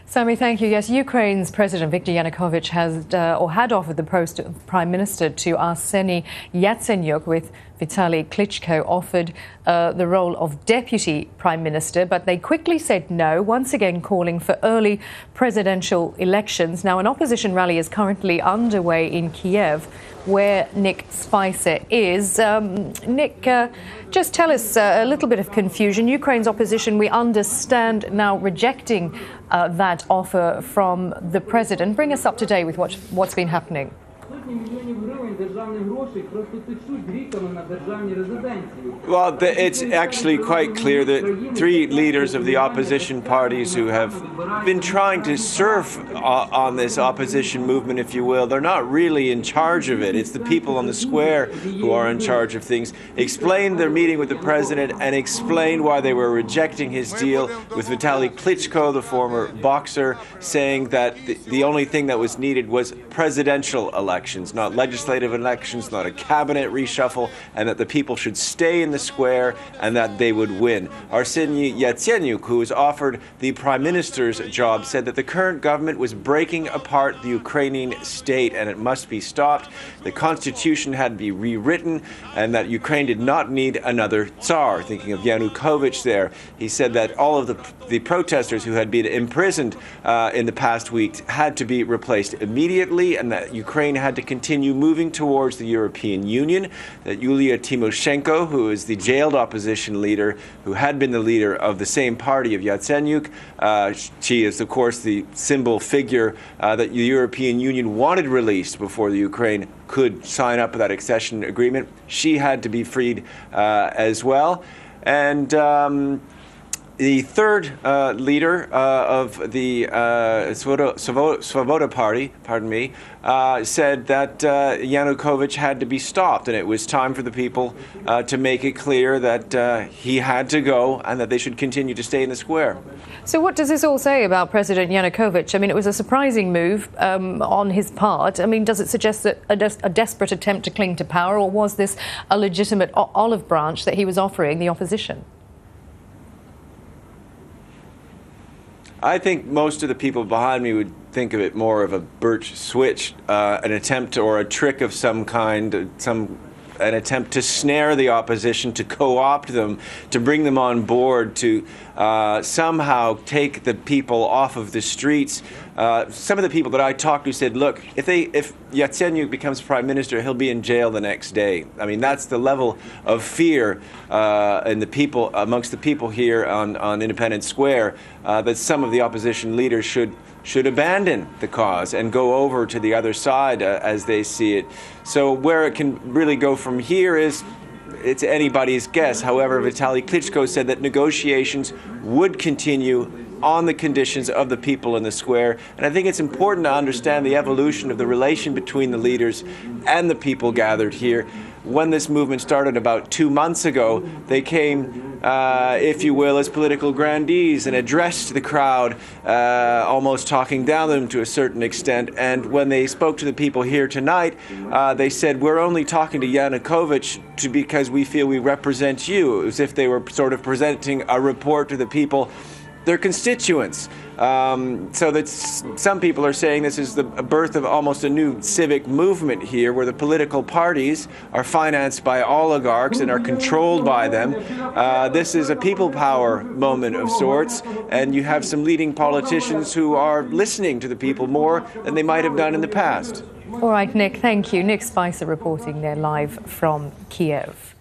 Sammy, thank you. Yes, Ukraine's President Viktor Yanukovych had offered the post of Prime Minister to Arseniy Yatsenyuk, with Vitaly Klitschko offered the role of Deputy Prime Minister, but they quickly said no, once again calling for early presidential elections. Now, an opposition rally is currently underway in Kiev, where Nick Spicer is. Nick, just tell us a little bit of confusion. Ukraine's opposition, we understand, now rejecting that offer from the president. Bring us up to date with what's been happening. Well, it's actually quite clear that three leaders of the opposition parties who have been trying to surf on this opposition movement, if you will, they're not really in charge of it. It's the people on the square who are in charge of things. Explained their meeting with the president and explained why they were rejecting his deal with Vitaly Klitschko, the former boxer, saying that the only thing that was needed was presidential elections, not legislative elections, not a cabinet reshuffle, and that the people should stay in the square and that they would win. Arseniy Yatsenyuk, who was offered the prime minister's job, said that the current government was breaking apart the Ukrainian state and it must be stopped. The constitution had to be rewritten and that Ukraine did not need another Tsar, thinking of Yanukovich there. He said that all of the protesters who had been imprisoned in the past week had to be replaced immediately, and that Ukraine had to continue moving towards the European Union, that Yulia Tymoshenko, who is the jailed opposition leader, who had been the leader of the same party of Yatsenyuk, she is, of course, the symbol figure that the European Union wanted released before the Ukraine could sign up for that accession agreement. She had to be freed as well. And the third leader of the Svoboda party, said that Yanukovych had to be stopped, and it was time for the people to make it clear that he had to go and that they should continue to stay in the square. So what does this all say about President Yanukovych? I mean, it was a surprising move on his part. I mean, does it suggest that a desperate attempt to cling to power, or was this a legitimate olive branch that he was offering the opposition? I think most of the people behind me would think of it more of a birch switch, an attempt or a trick of some kind, an attempt to snare the opposition, to co-opt them, to bring them on board, to somehow take the people off of the streets. Some of the people that I talked to said, look, if Yatsenyuk becomes prime minister, he'll be in jail the next day. I mean, that's the level of fear in the people, amongst the people here on Independence Square, that some of the opposition leaders should abandon the cause and go over to the other side as they see it. So where it can really go from here is, it's anybody's guess. However, Vitaly Klitschko said that negotiations would continue on the conditions of the people in the square. And I think it's important to understand the evolution of the relation between the leaders and the people gathered here. When this movement started about 2 months ago, they came, if you will, as political grandees and addressed the crowd, almost talking down them to a certain extent. And when they spoke to the people here tonight, they said, we're only talking to Yanukovych because we feel we represent you, as if they were sort of presenting a report to the people, their constituents. So that some people are saying this is the birth of almost a new civic movement here, where the political parties are financed by oligarchs and are controlled by them. This is a people power moment of sorts, and you have some leading politicians who are listening to the people more than they might have done in the past. All right, Nick, thank you. Nick Spicer reporting there live from Kiev.